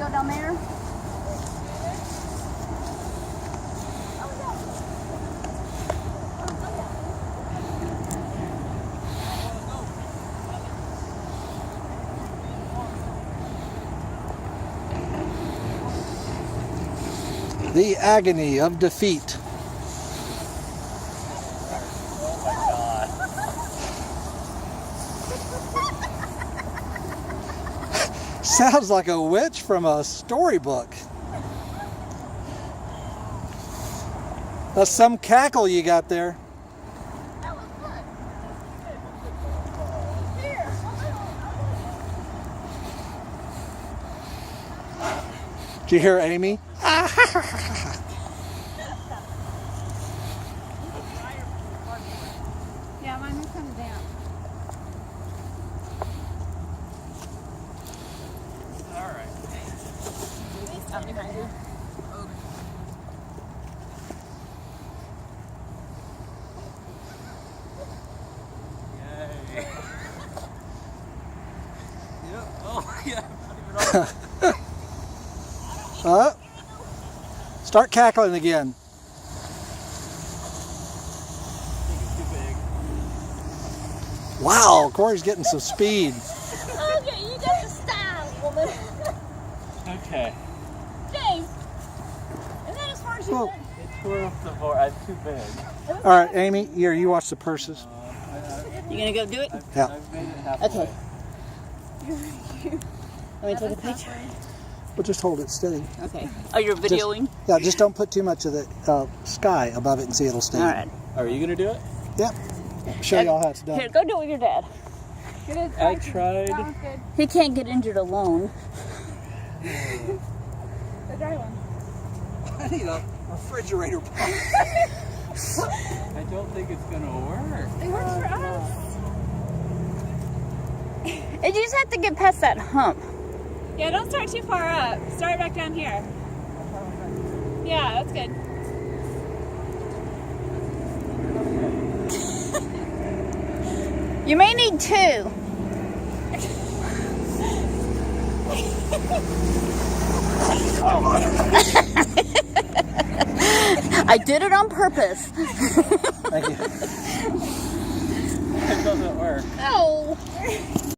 go down there? The agony of defeat. Sounds like a witch from a storybook. That's some cackle you got there. That was good. Here. Did you hear Amy? Yeah, mine was kind of damp. Out behind you. Yay. Yep. Oh, yeah. Start cackling again. Too big. Wow, Corey's getting some speed. Okay, you got the style, woman. Okay. James. Is that as far as you Whoa. went? It tore up the board. I'm too big. All right, Amy, here, you watch the purses. You gonna go do it? Yeah. I've made it halfway. Okay. Let me take a picture. We'll just hold it steady. Okay. Oh, you're videoing? Yeah, just don't put too much of the sky above it and see it'll stay. All right. Are you gonna do it? Yep. Show y'all how it's done. Here, go do it with your dad. Good. I tried. That one's good. He can't get injured alone. The dry one. I need a refrigerator pump. I don't think it's gonna work. It works for us. You just have to get past that hump. Yeah, don't start too far up. Start back down here. Yeah, that's good. You may need two. I did it on purpose. Thank you. It doesn't work. Oh.